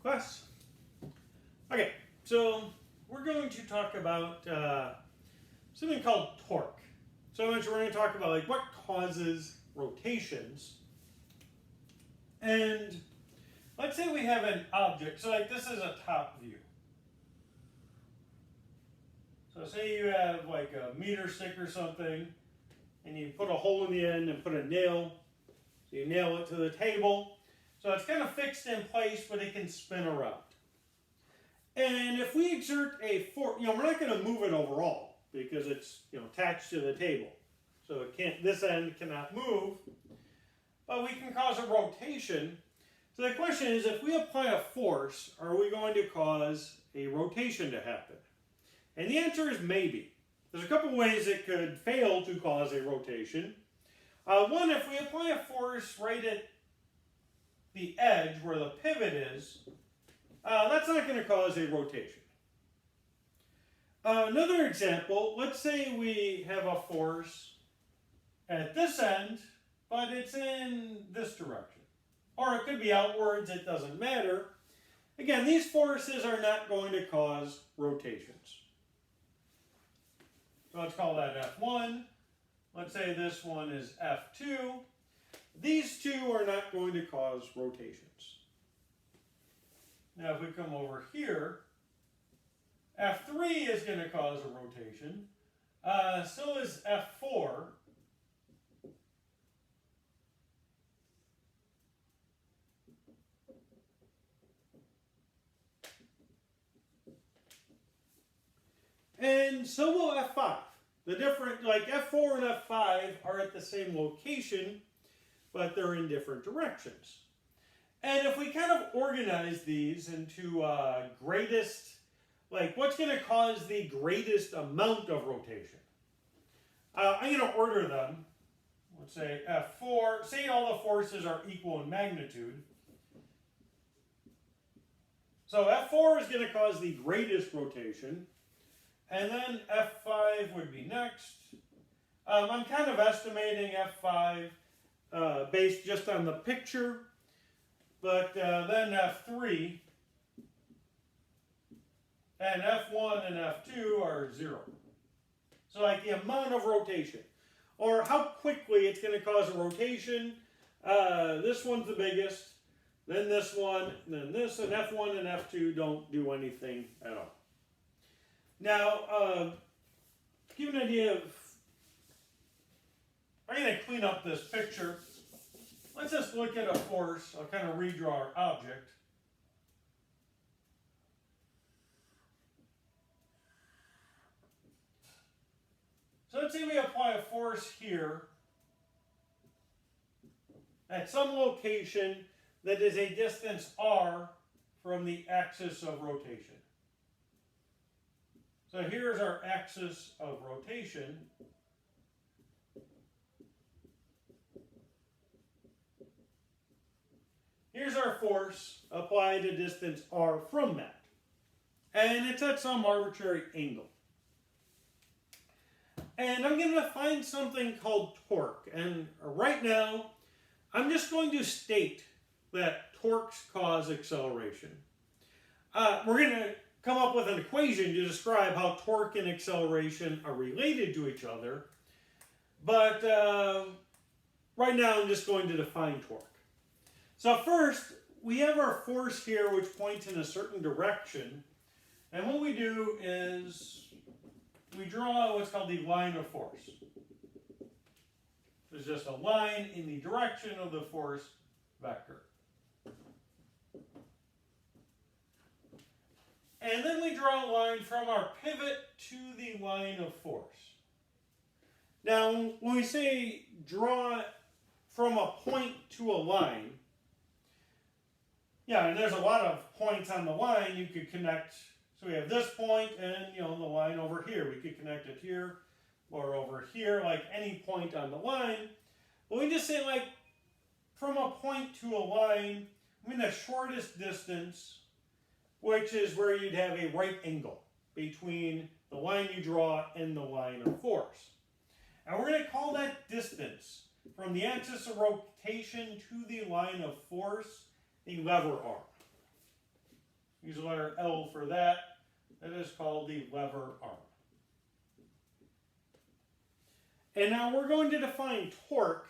class. Okay, so we're going to talk about something called torque. So we're going to talk about like what causes rotations. And let's say we have an object. So like this is a top view. So say you have like a meter stick or something, and you put a hole in the end and put a nail. So you nail it to the table. So it's kind of fixed in place, but it can spin around. And if we exert a force, we're not going to move it overall because it's attached to the table. So it can't. This end cannot move, but we can cause a rotation. So the question is, if we apply a force, are we going to cause a rotation to happen? And the answer is maybe. There's a couple ways it could fail to cause a rotation. One, if we apply a force right at the edge where the pivot is, that's not going to cause a rotation. Another example, let's say we have a force at this end, but it's in this direction. Or it could be outwards, it doesn't matter. Again, these forces are not going to cause rotations. So let's call that F1. Let's say this one is F2. These two are not going to cause rotations. Now if we come over here, F3 is going to cause a rotation. So is F4. And so will F5. The different, like F4 and F5 are at the same location, but they're in different directions. And if we kind of organize these into greatest, like what's going to cause the greatest amount of rotation? I'm going to order them. Let's say F4, say all the forces are equal in magnitude. So F4 is going to cause the greatest rotation. And then F5 would be next. I'm kind of estimating F5 based just on the picture. But then F3 and F1 and F2 are 0. So like the amount of rotation. Or how quickly it's going to cause a rotation. This one's the biggest. Then this one. Then this. And F1 and F2 don't do anything at all. Now, to give you an idea of, I'm going to clean up this picture. Let's just look at a force. I'll kind of redraw our object. So let's say we apply a force here at some location that is a distance r from the axis of rotation. So here's our axis of rotation. Here's our force applied a distance r from that. And it's at some arbitrary angle. And I'm going to find something called torque. And right now, I'm just going to state that torques cause acceleration. We're going to come up with an equation to describe how torque and acceleration are related to each other. But right now I'm just going to define torque. So first, we have our force here which points in a certain direction. And what we do is we draw what's called the line of force. There's just a line in the direction of the force vector. And then we draw a line from our pivot to the line of force. Now, when we say draw from a point to a line, and there's a lot of points on the line you could connect. So we have this point and, the line over here. We could connect it here or over here, like any point on the line. But we just say, like, from a point to a line, the shortest distance, which is where you'd have a right angle between the line you draw and the line of force. And we're going to call that distance from the axis of rotation to the line of force the lever arm. use the letter L for that. That is called the lever arm. And now we're going to define torque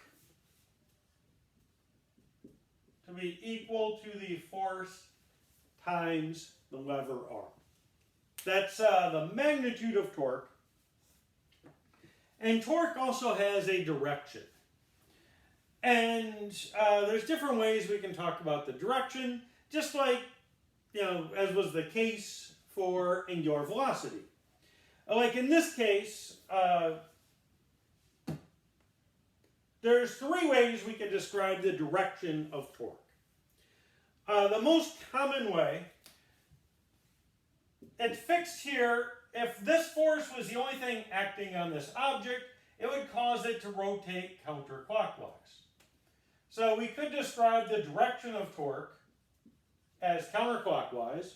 to be equal to the force times the lever arm. That's the magnitude of torque. And torque also has a direction. And there's different ways we can talk about the direction, just like, as was the case for angular velocity. Like in this case, there's three ways we can describe the direction of torque. The most common way, it's fixed here. If this force was the only thing acting on this object, it would cause it to rotate counterclockwise. So we could describe the direction of torque as counterclockwise,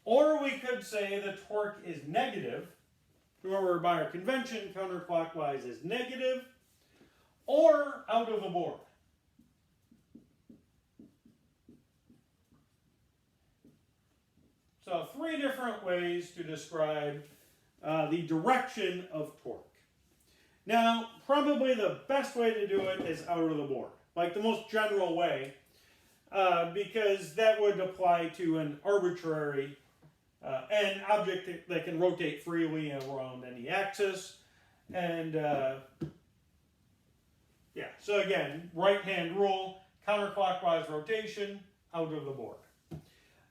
or we could say the torque is negative. Remember, by our convention, counterclockwise is negative, or out of the board. So three different ways to describe the direction of torque. Now, probably the best way to do it is out of the board, like the most general way, because that would apply to an arbitrary, an object that can rotate freely around any axis. And yeah, so again, right-hand rule, counterclockwise rotation, out of the board.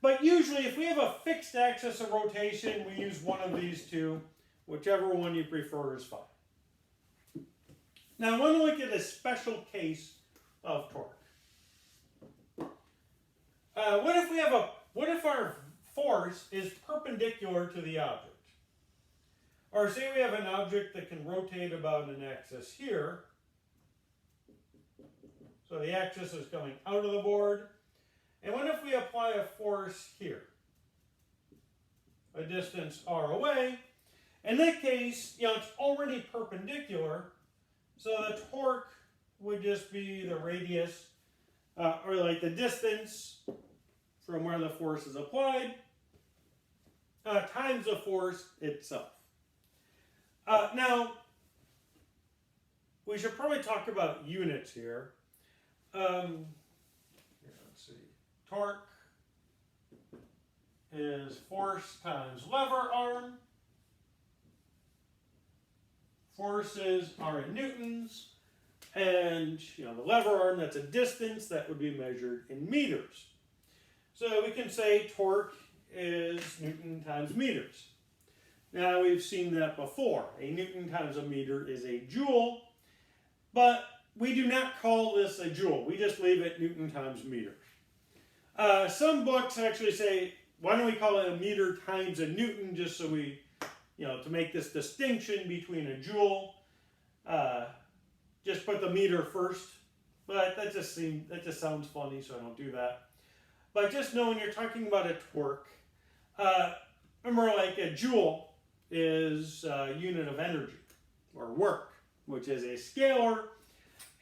But usually, if we have a fixed axis of rotation, we use one of these two. Whichever one you prefer is fine. Now, I want to look at a special case of torque. What if our force is perpendicular to the object? Or say we have an object that can rotate about an axis here. So the axis is going out of the board. And what if we apply a force here? A distance r away. In that case, it's already perpendicular. So the torque would just be the radius, or like the distance from where the force is applied, times the force itself. Now, we should probably talk about units here. Let's see. Torque is force times lever arm. Forces are in newtons. And the lever arm, that's a distance that would be measured in meters. So we can say torque is Newton times meters. Now we've seen that before. A Newton times a meter is a joule. But we do not call this a joule. We just leave it Newton times meter. Some books actually say, why don't we call it a meter times a Newton, just so we, to make this distinction between a joule. Just put the meter first. But that just sounds funny, so I don't do that. But just know when you're talking about a torque, remember, like a joule is a unit of energy, or work, which is a scalar.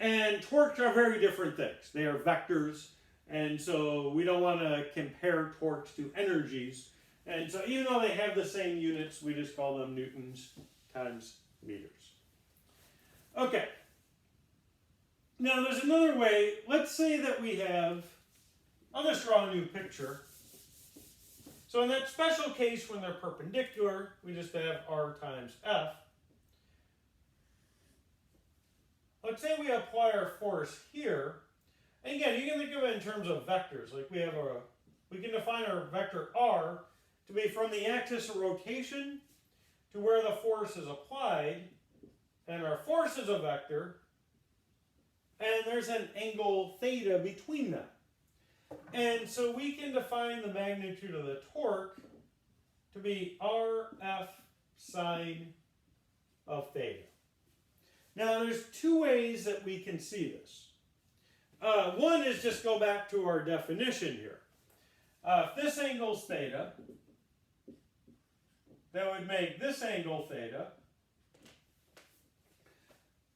And torques are very different things. They are vectors. And so we don't want to compare torques to energies. And so even though they have the same units, we just call them newtons times meters. Okay. Now there's another way. Let's say that we have, I'll just draw a new picture. So in that special case when they're perpendicular, we just have r times f. Let's say we apply our force here. And again, you can think of it in terms of vectors. Like we can define our vector r to be from the axis of rotation to where the force is applied. And our force is a vector. And there's an angle theta between them. And so we can define the magnitude of the torque to be rf sine of theta. Now, there's two ways that we can see this. One is just go back to our definition here. If this angle's theta, that would make this angle theta.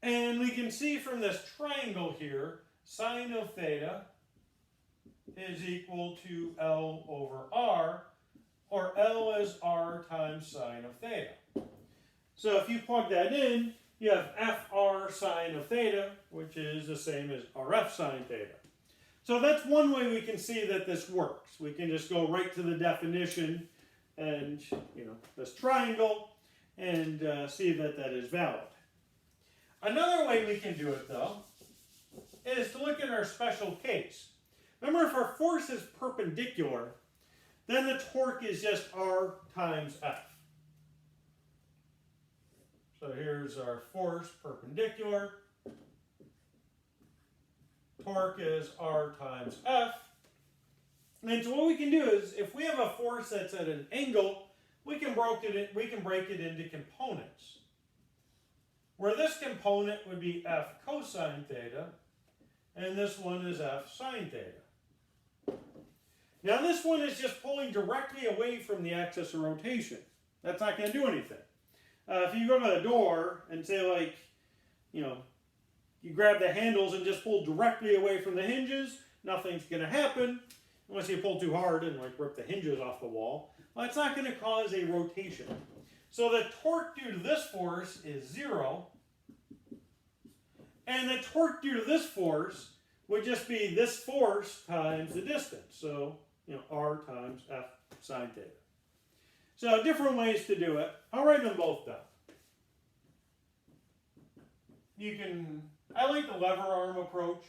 And we can see from this triangle here, sine of theta is equal to L over R, or L is R times sine of theta. So if you plug that in, you have FR sine of theta, which is the same as RF sine theta. So that's one way we can see that this works. We can just go right to the definition and, this triangle, and see that that is valid. Another way we can do it, though, is to look at our special case. Remember, if our force is perpendicular, then the torque is just R times F. So here's our force perpendicular. Torque is R times F. And so what we can do is, if we have a force that's at an angle, we can break it into components. Where this component would be F cosine theta, and this one is F sine theta. Now this one is just pulling directly away from the axis of rotation. That's not going to do anything. If you go to the door and say, you grab the handles and just pull directly away from the hinges, nothing's going to happen. Unless you pull too hard and rip the hinges off the wall. Well, it's not going to cause a rotation. So the torque due to this force is 0. And the torque due to this force would just be this force times the distance. So, R times F sine theta. So different ways to do it. I'll write them both down. I like the lever arm approach.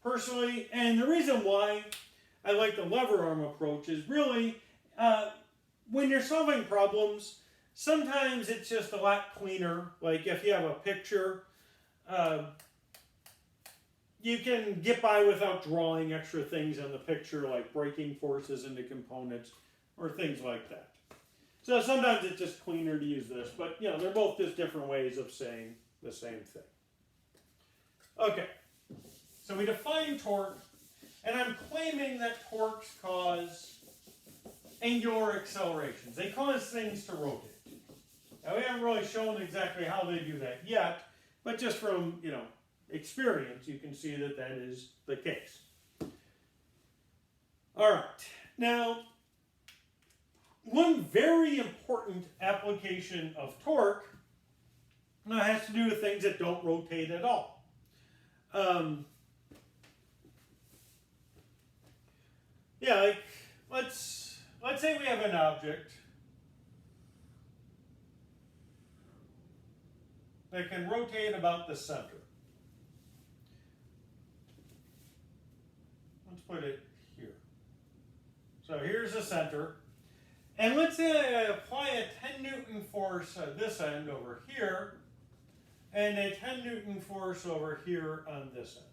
Personally, and the reason why I like the lever arm approach is really, when you're solving problems, sometimes it's just a lot cleaner. Like if you have a picture, you can get by without drawing extra things on the picture, like breaking forces into components or things like that. So sometimes it's just cleaner to use this, but they're both just different ways of saying the same thing. Okay, so we define torque, and I'm claiming that torques cause angular accelerations. They cause things to rotate. Now we haven't really shown exactly how they do that yet, but just from, experience, you can see that that is the case. All right, now, one very important application of torque has to do with things that don't rotate at all. Let's say we have an object that can rotate about the center. Let's put it here. So here's the center. And let's say I apply a 10 Newton force at this end over here, and a 10 Newton force over here on this end.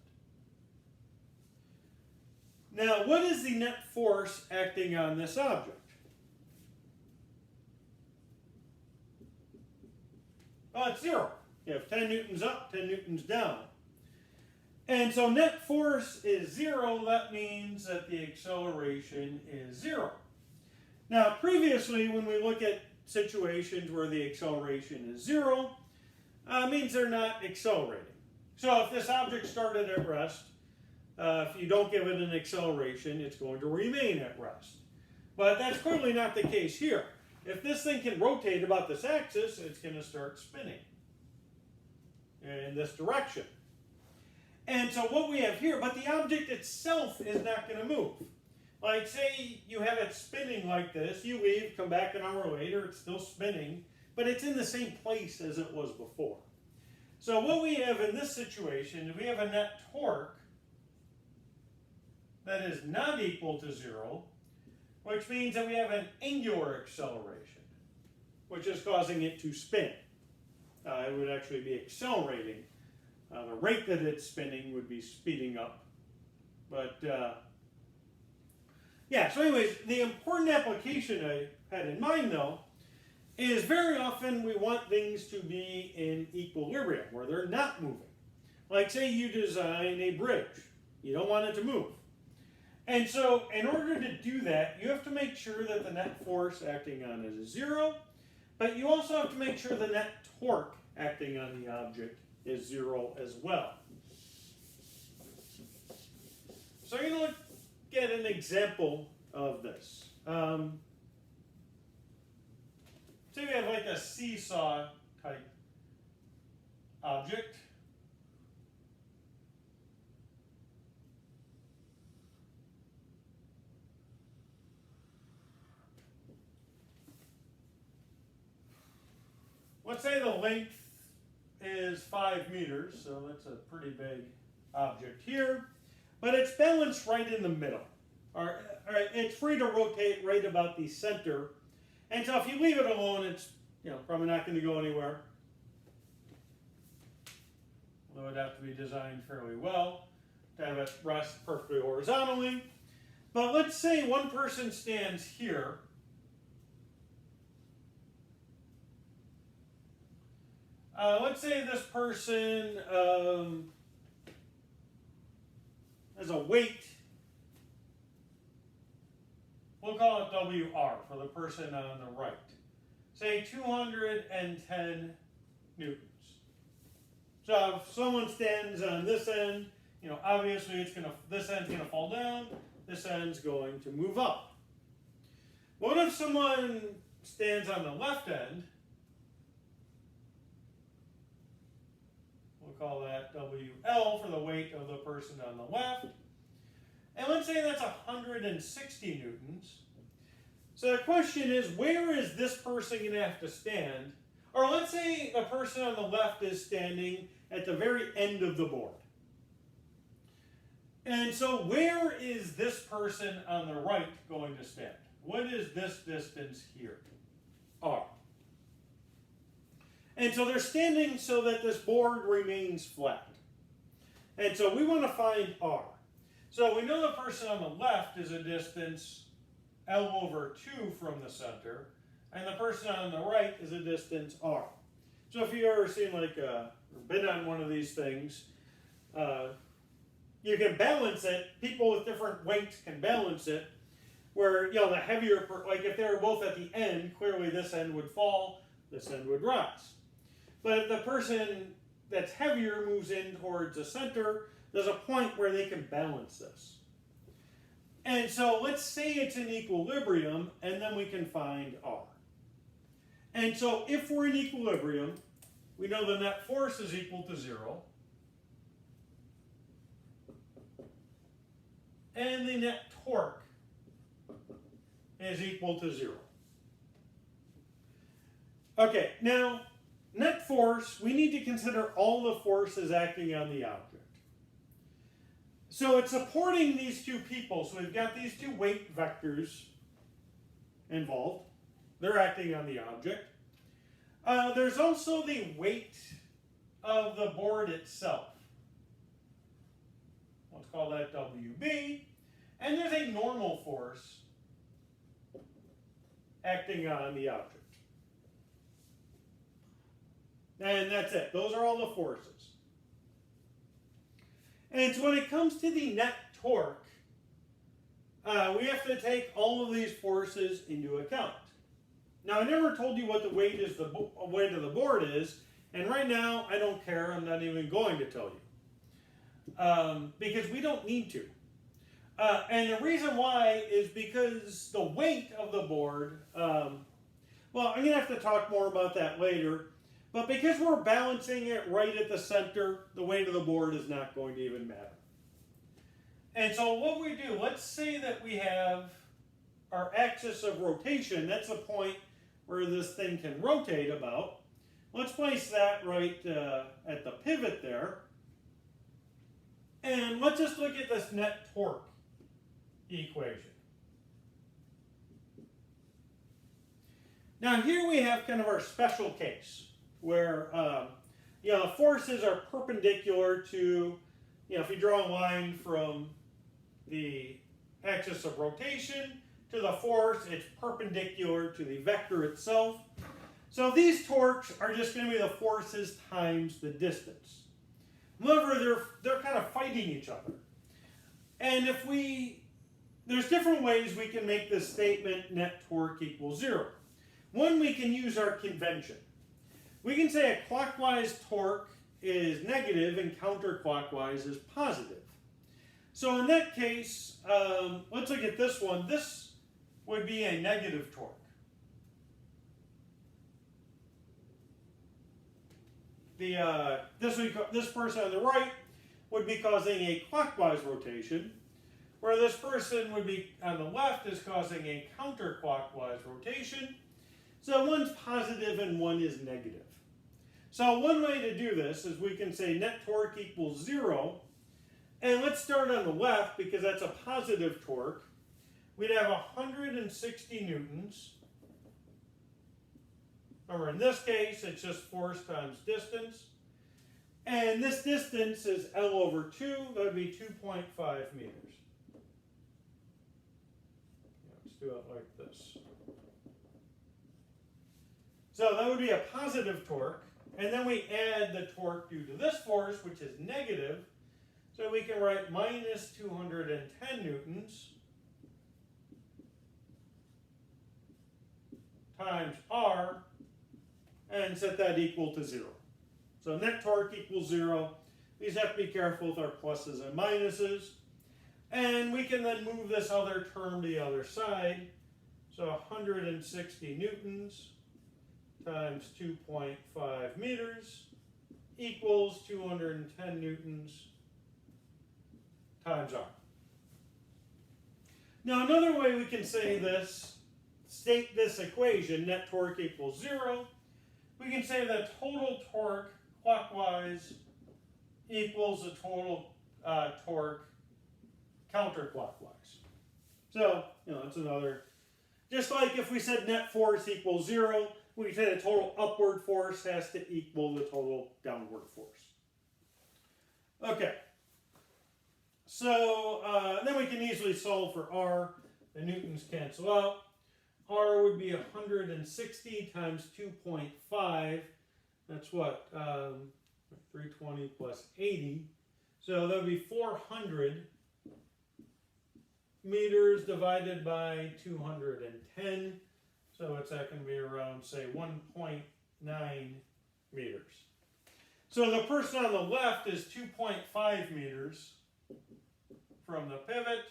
Now, what is the net force acting on this object? Oh, it's 0. You have 10 newtons up, 10 newtons down. And so net force is 0. That means that the acceleration is 0. Now, previously, when we look at situations where the acceleration is 0, it means they're not accelerating. So if this object started at rest, if you don't give it an acceleration, it's going to remain at rest. But that's clearly not the case here. If this thing can rotate about this axis, it's going to start spinning in this direction. And so what we have here, but the object itself is not going to move. Like say you have it spinning like this, you leave, come back an hour later, it's still spinning, but it's in the same place as it was before. So what we have in this situation is we have a net torque that is not equal to 0, which means that we have an angular acceleration, which is causing it to spin. It would actually be accelerating. The rate that it's spinning would be speeding up. But so anyways, the important application I had in mind, though, is very often we want things to be in equilibrium, where they're not moving. Like say you design a bridge. You don't want it to move. And so in order to do that, you have to make sure that the net force acting on it is 0, but you also have to make sure the net torque acting on the object is 0 as well. So I'm going to look at an example of this. Say we have like a seesaw type object. Let's say the length is 5 meters, so that's a pretty big object here. But it's balanced right in the middle. All right, it's free to rotate right about the center. And so if you leave it alone, it's probably not going to go anywhere. Although it would have to be designed fairly well to have it rest perfectly horizontally. But let's say one person stands here. Let's say this person has a weight. We'll call it WR for the person on the right. Say 210 newtons. So if someone stands on this end, obviously this end's gonna fall down, this end's going to move up. What if someone stands on the left end? We'll call that WL for the weight of the person on the left. And let's say that's 160 newtons. So the question is, where is this person going to have to stand? Or let's say the person on the left is standing at the very end of the board. And so where is this person on the right going to stand? What is this distance here? R. And so they're standing so that this board remains flat. And so we want to find R. So we know the person on the left is a distance L over 2 from the center, and the person on the right is a distance R. So if you've ever seen or been on one of these things, you can balance it. People with different weights can balance it, where the heavier, like if they were both at the end, clearly this end would fall, this end would rise. But if the person that's heavier moves in towards the center, there's a point where they can balance this. And so let's say it's in equilibrium, and then we can find R. And so if we're in equilibrium, we know the net force is equal to 0. And the net torque is equal to 0. Okay, now, net force, we need to consider all the forces acting on the object. So it's supporting these two people. So we've got these two weight vectors involved. They're acting on the object. There's also the weight of the board itself. Let's call that WB. And there's a normal force acting on the object. And that's it. Those are all the forces. And so when it comes to the net torque, we have to take all of these forces into account. Now, I never told you what the weight of the board is, and right now I don't care. I'm not even going to tell you because we don't need to. And the reason why is because the weight of the board. Well, I'm going to have to talk more about that later. But because we're balancing it right at the center, the weight of the board is not going to even matter. And so what we do, let's say that we have our axis of rotation. That's the point where this thing can rotate about. Let's place that right at the pivot there. And let's just look at this net torque equation. Now here we have kind of our special case, where the forces are perpendicular to, if you draw a line from the axis of rotation to the force, it's perpendicular to the vector itself. So these torques are just going to be the forces times the distance. However, they're kind of fighting each other. And there's different ways we can make this statement net torque equals 0. One, we can use our convention. We can say a clockwise torque is negative and counterclockwise is positive. So in that case, let's look at this one. This would be a negative torque. This person on the right would be causing a clockwise rotation, where this person would be on the left is causing a counterclockwise rotation. So one's positive and one is negative. So one way to do this is we can say net torque equals 0. And let's start on the left because that's a positive torque. We'd have 160 newtons. Remember, in this case, it's just force times distance. And this distance is L over 2. That would be 2.5 meters. Let's do it like this. So that would be a positive torque. And then we add the torque due to this force, which is negative. So we can write minus 210 newtons times R and set that equal to 0. So net torque equals 0. These have to be careful with our pluses and minuses. And we can then move this other term to the other side. So 160 newtons times 2.5 meters equals 210 newtons times R. Now another way we can say this, state this equation, net torque equals 0, we can say that total torque clockwise equals the total torque counterclockwise. So, it's another, just like if we said net force equals 0, we can say the total upward force has to equal the total downward force. Okay. So then we can easily solve for R. The newtons cancel out. R would be 160 times 2.5. That's what? 320 plus 80. So that would be 400 meters divided by 210. So it's that going to be around, say, 1.9 meters. So the person on the left is 2.5 meters from the pivot.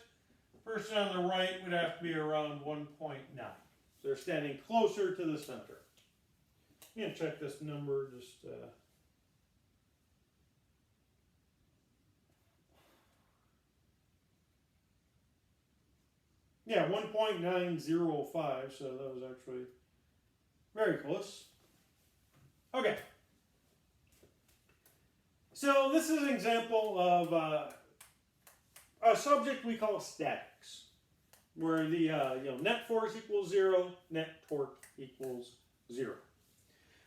Person on the right would have to be around 1.9. So they're standing closer to the center. I'm going to check this number just... Yeah, 1.905, so that was actually very close. Okay. So this is an example of a subject we call statics, where the net force equals 0, net torque equals 0.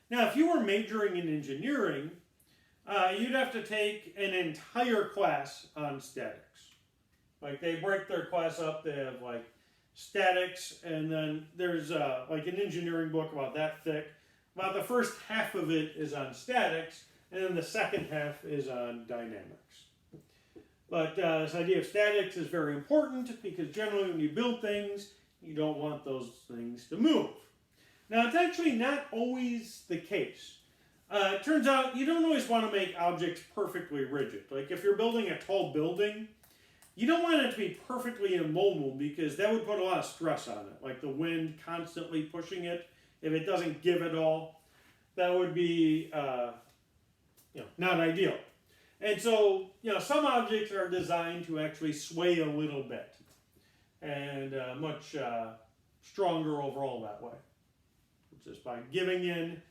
Now, if you were majoring in engineering, you'd have to take an entire class on statics. Like, they break their class up, they have like statics, and then there's like an engineering book about that thick. About the first half of it is on statics, and then the second half is on dynamics. But this idea of statics is very important because generally when you build things, you don't want those things to move. Now, it's actually not always the case. It turns out you don't always want to make objects perfectly rigid. Like if you're building a tall building, you don't want it to be perfectly immobile because that would put a lot of stress on it. Like the wind constantly pushing it. If it doesn't give it all, that would be not ideal. And so, some objects are designed to actually sway a little bit and much stronger overall that way. Just by giving in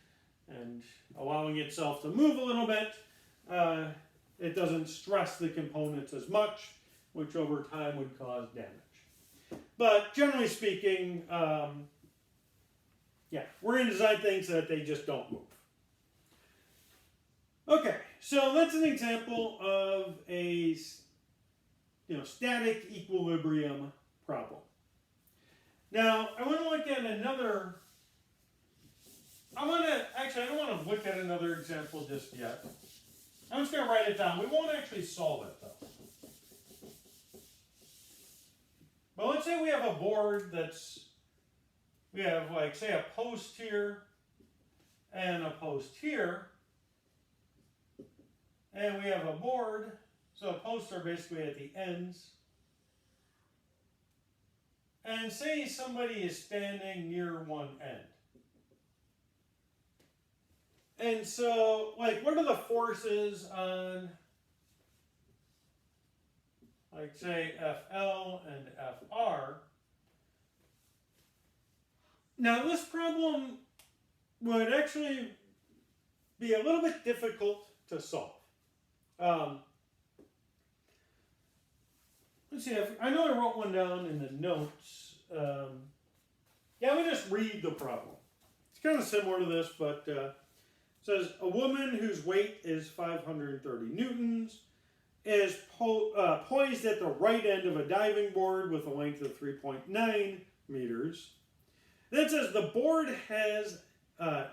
and allowing itself to move a little bit, it doesn't stress the components as much, which over time would cause damage. But generally speaking, we're going to design things so that they just don't move. Okay, so that's an example of a static equilibrium problem. Now, I want to look at another... I don't want to look at another example just yet. I'm just going to write it down. We won't actually solve it, though. But let's say we have a board we have, like, say, a post here and a post here. And we have a board So posts are basically at the ends. And say somebody is standing near one end. And so, like, what are the forces on, like, say, FL and FR? Now, this problem would actually be a little bit difficult to solve. Let's see, I know I wrote one down in the notes. Yeah, let me just read the problem. It's kind of similar to this, but it says, a woman whose weight is 530 newtons is poised at the right end of a diving board with a length of 3.9 meters. Then it says the board has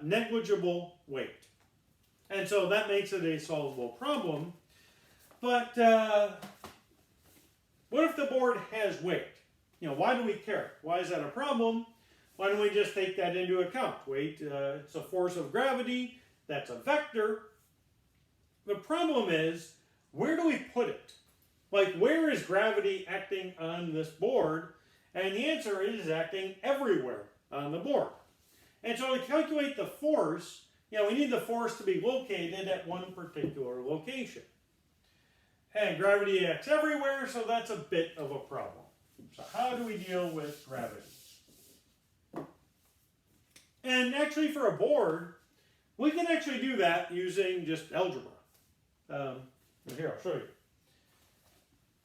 negligible weight. And so that makes it a solvable problem. But what if the board has weight? You know, why do we care? Why is that a problem? Why don't we just take that into account? Weight, it's a force of gravity. That's a vector. The problem is, where do we put it? Like, where is gravity acting on this board? And the answer is acting everywhere on the board. And so to calculate the force, you know, we need the force to be located at one particular location. And gravity acts everywhere, so that's a bit of a problem. So how do we deal with gravity? And actually for a board, we can actually do that using just algebra. Here, I'll show you.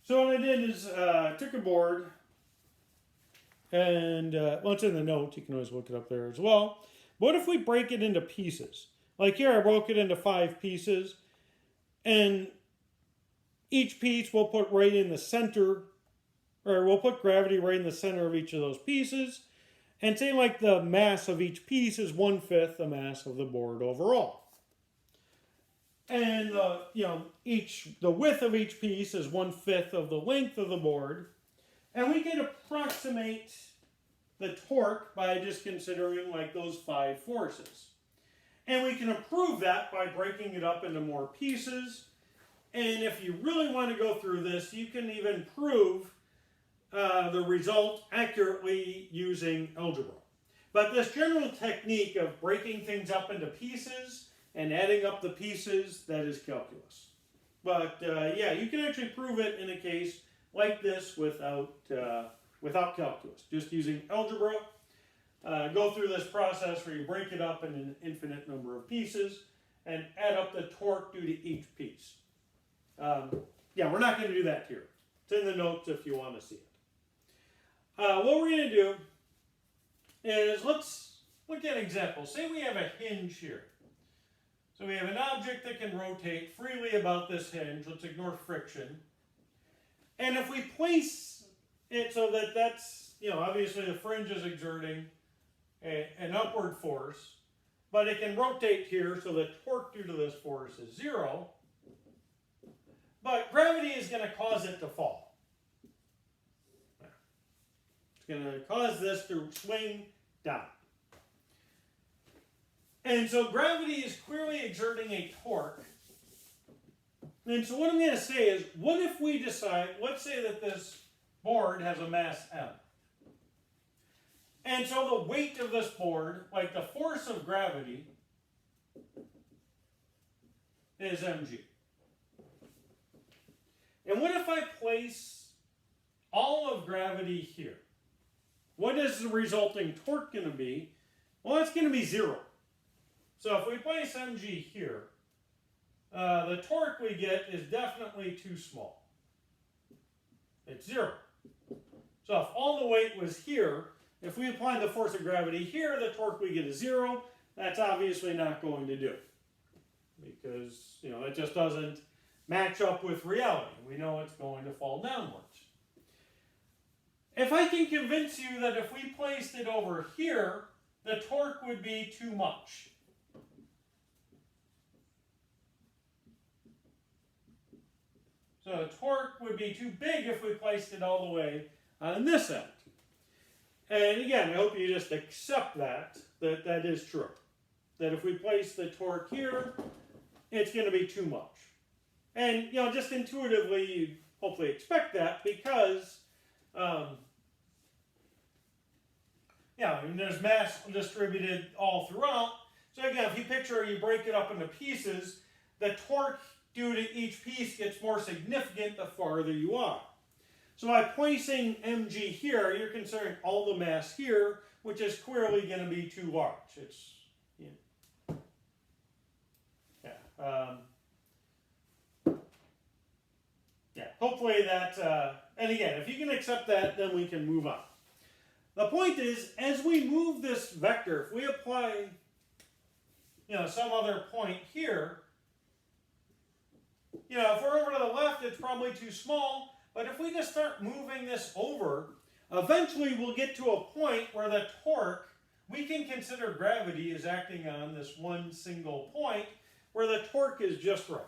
So what I did is took a board, and well, it's in the notes. You can always look it up there as well. What if we break it into pieces? Like here, I broke it into 5 pieces, and each piece we'll put right in the center, or we'll put gravity right in the center of each of those pieces, and say like the mass of each piece is 1/5 the mass of the board overall. And the width of each piece is 1/5 of the length of the board, and we can approximate the torque by just considering like those 5 forces. And we can improve that by breaking it up into more pieces. And if you really want to go through this, you can even prove the result accurately using algebra. But this general technique of breaking things up into pieces and adding up the pieces, that is calculus. But yeah, you can actually prove it in a case like this without calculus, just using algebra. Go through this process where you break it up in an infinite number of pieces and add up the torque due to each piece. Yeah, we're not going to do that here. It's in the notes if you want to see it. What we're going to do is let's look at examples. Say we have a hinge here. So we have an object that can rotate freely about this hinge. Let's ignore friction. And if we place it so that that's, obviously the fringe is exerting an upward force, but it can rotate here so the torque due to this force is 0. But gravity is going to cause it to fall. It's going to cause this to swing down. And so gravity is clearly exerting a torque. And so what I'm going to say is, what if we decide, let's say that this board has a mass M. And so the weight of this board, like the force of gravity, is mg. And what if I place all of gravity here? What is the resulting torque going to be? Well, it's going to be 0. So if we place mg here, the torque we get is definitely too small. It's 0. So if all the weight was here, if we apply the force of gravity here, the torque we get is 0. That's obviously not going to do. Because, it just doesn't match up with reality. We know it's going to fall downwards. If I can convince you that if we placed it over here, the torque would be too much. So the torque would be too big if we placed it all the way on this end. And again, I hope you just accept that is true. That if we place the torque here, it's going to be too much. And, just intuitively, you hopefully expect that because, there's mass distributed all throughout. So again, if you picture, you break it up into pieces, the torque due to each piece gets more significant the farther you are. So by placing mg here, you're considering all the mass here, which is clearly going to be too large. It's, hopefully that, and again, if you can accept that, then we can move on. The point is, as we move this vector, if we apply, some other point here, if we're over to the left, it's probably too small, but if we just start moving this over, eventually we'll get to a point where the torque, we can consider gravity is acting on this one single point, where the torque is just right.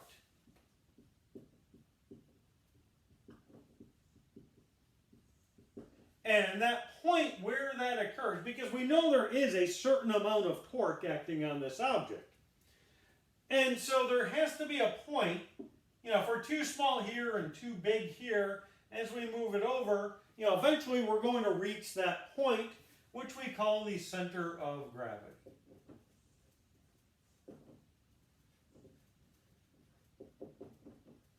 And that point where that occurs, because we know there is a certain amount of torque acting on this object. And so there has to be a point, if we're too small here and too big here, as we move it over, eventually we're going to reach that point, which we call the center of gravity.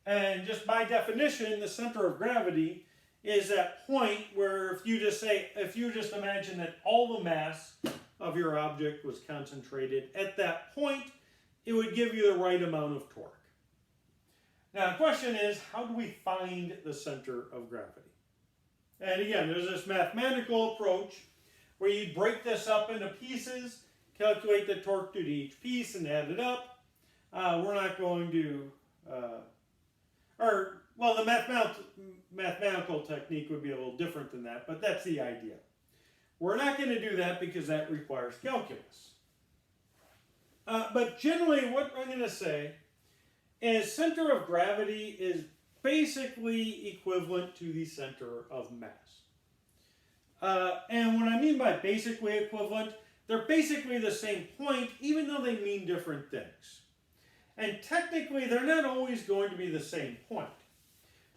And just by definition, the center of gravity is that point where if you just imagine that all the mass of your object was concentrated at that point, it would give you the right amount of torque. Now the question is, how do we find the center of gravity? And again, there's this mathematical approach where you break this up into pieces, calculate the torque due to each piece and add it up. We're not going to, the mathematical technique would be a little different than that, but that's the idea. We're not going to do that because that requires calculus. But generally what I'm going to say is center of gravity is basically equivalent to the center of mass. And what I mean by basically equivalent, they're basically the same point, even though they mean different things. And technically, they're not always going to be the same point.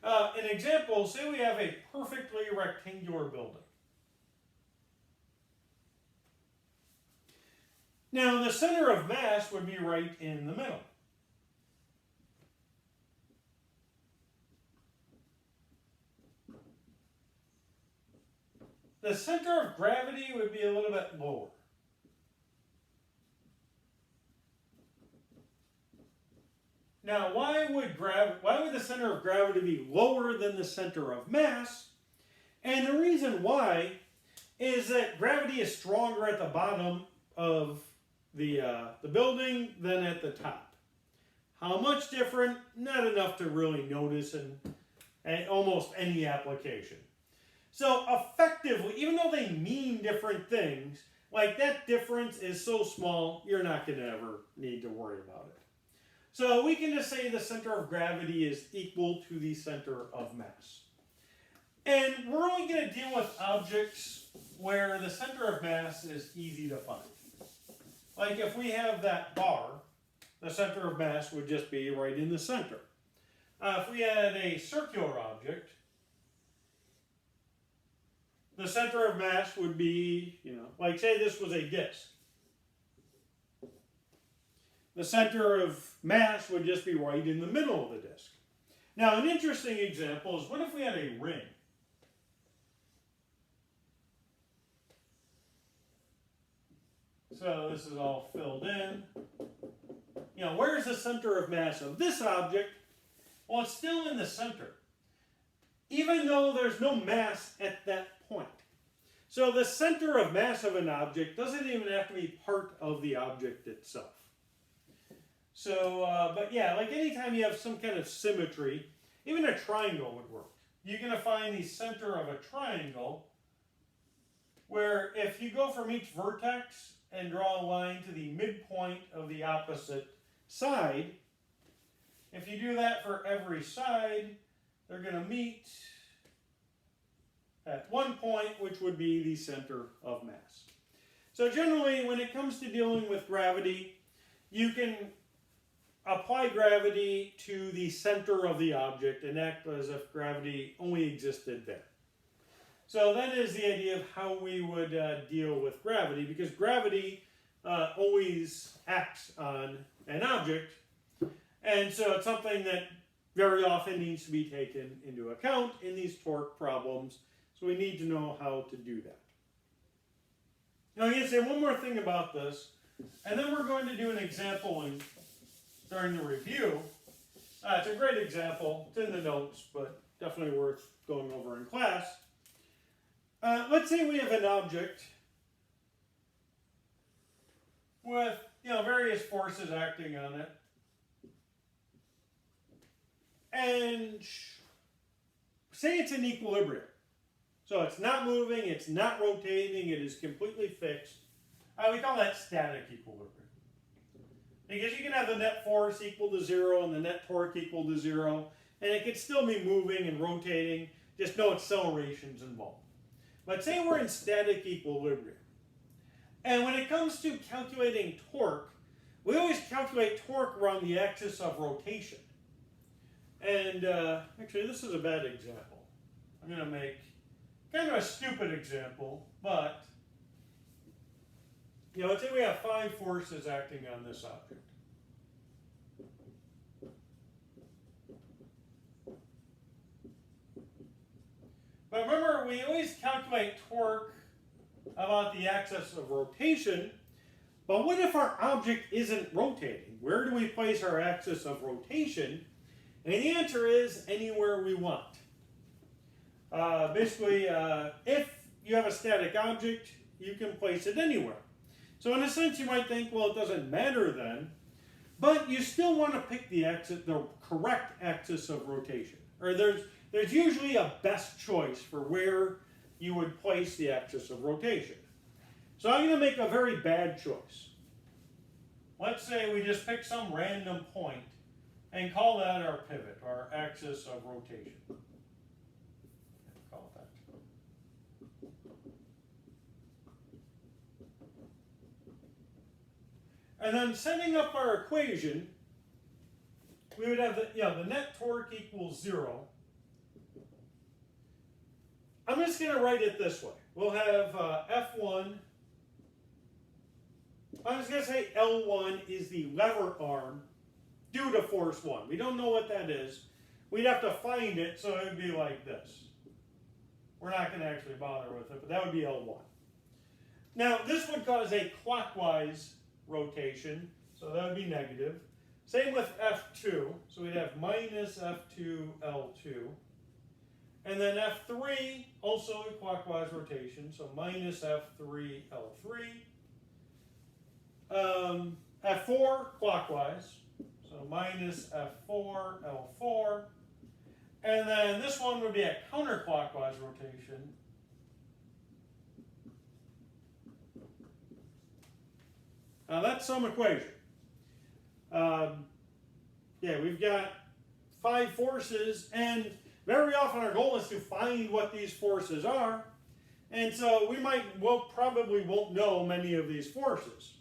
An example, say we have a perfectly rectangular building. Now, the center of mass would be right in the middle. The center of gravity would be a little bit lower. Now, why would the center of gravity be lower than the center of mass? And the reason why is that gravity is stronger at the bottom of the building than at the top. How much different? Not enough to really notice in almost any application. So effectively, even though they mean different things, like that difference is so small, you're not going to ever need to worry about it. So we can just say the center of gravity is equal to the center of mass. And we're only going to deal with objects where the center of mass is easy to find. Like if we have that bar, the center of mass would just be right in the center. If we had a circular object, the center of mass would be, like say this was a disk. The center of mass would just be right in the middle of the disk. Now, an interesting example is what if we had a ring? So this is all filled in. Where's the center of mass of this object? Well, it's still in the center, even though there's no mass at that point. So the center of mass of an object doesn't even have to be part of the object itself. So, but yeah, like anytime you have some kind of symmetry, even a triangle would work. You're going to find the center of a triangle where if you go from each vertex and draw a line to the midpoint of the opposite side, if you do that for every side, they're going to meet at one point, which would be the center of mass. So generally, when it comes to dealing with gravity, you can apply gravity to the center of the object and act as if gravity only existed there. So that is the idea of how we would deal with gravity, because gravity always acts on an object, and so it's something that very often needs to be taken into account in these torque problems, so we need to know how to do that. Now I'm going to say one more thing about this, and then we're going to do an example during the review. It's a great example. It's in the notes, but definitely worth going over in class. Let's say we have an object with various forces acting on it, and say it's in equilibrium. So it's not moving, it's not rotating, it is completely fixed. We call that static equilibrium. Because you can have the net force equal to 0 and the net torque equal to 0, and it could still be moving and rotating, just no accelerations involved. But say we're in static equilibrium. And when it comes to calculating torque, we always calculate torque around the axis of rotation. And actually, this is a bad example. I'm going to make kind of a stupid example, but let's say we have 5 forces acting on this object. But remember, we always calculate torque about the axis of rotation, but what if our object isn't rotating? Where do we place our axis of rotation? And the answer is anywhere we want. Basically, if you have a static object, you can place it anywhere. So in a sense, you might think, well, it doesn't matter then, but you still want to pick the correct axis of rotation. Or there's usually a best choice for where you would place the axis of rotation. So I'm going to make a very bad choice. Let's say we just pick some random point and call that our pivot, our axis of rotation. Call it that. And then setting up our equation, we would have the net torque equals 0. I'm just going to write it this way. We'll have F1. I'm just going to say L1 is the lever arm due to force 1. We don't know what that is. We'd have to find it, so it would be like this. We're not going to actually bother with it, but that would be L1. Now, this would cause a clockwise rotation, so that would be negative. Same with F2, so we'd have minus F2 L2. And then F3, also a clockwise rotation, so minus F3 L3. F4, clockwise, so minus F4 L4. And then this one would be a counterclockwise rotation. Now that's some equation. We've got 5 forces, and very often our goal is to find what these forces are, and so probably won't know many of these forces.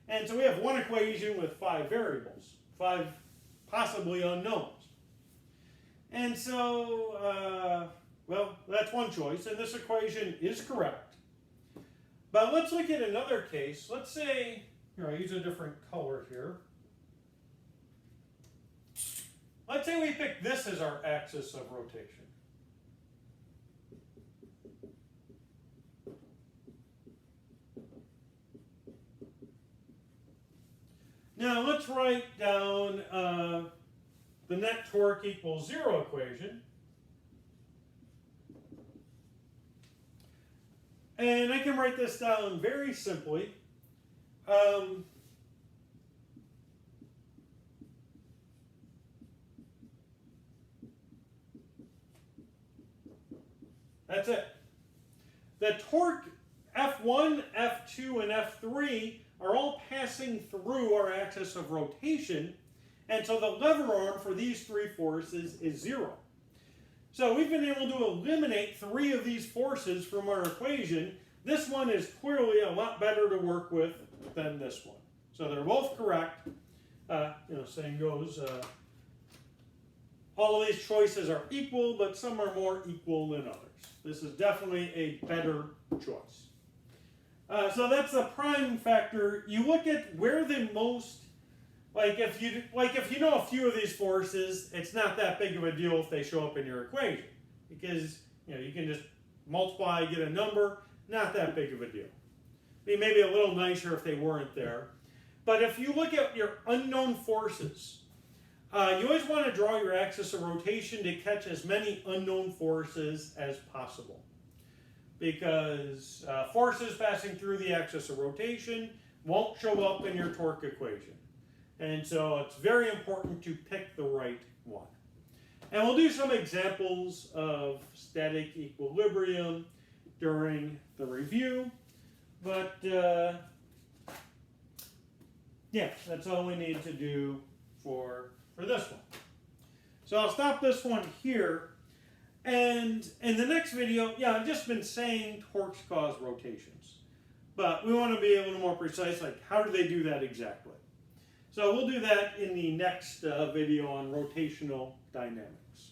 And so we have one equation with 5 variables, 5 possibly unknowns. And so, that's one choice, and this equation is correct. But let's look at another case. Let's say, I use a different color here. Let's say we pick this as our axis of rotation. Now let's write down the net torque equals 0 equation. And I can write this down very simply. That's it. The torque F1, F2, and F3 are all passing through our axis of rotation, and so the lever arm for these 3 forces is 0. So we've been able to eliminate 3 of these forces from our equation. This one is clearly a lot better to work with than this one. So they're both correct. saying goes, all of these choices are equal, but some are more equal than others. This is definitely a better choice. So that's a prime factor. You look at where the most, if you know a few of these forces, it's not that big of a deal if they show up in your equation, because you can just multiply, get a number. Not that big of a deal. Maybe a little nicer if they weren't there. But if you look at your unknown forces, you always want to draw your axis of rotation to catch as many unknown forces as possible. Because forces passing through the axis of rotation won't show up in your torque equation. And so it's very important to pick the right one. And we'll do some examples of static equilibrium during the review. But yeah, that's all we need to do for this one. So I'll stop this one here. And in the next video, I've just been saying torques cause rotations. But we want to be a little more precise, like how do they do that exactly? So we'll do that in the next video on rotational dynamics.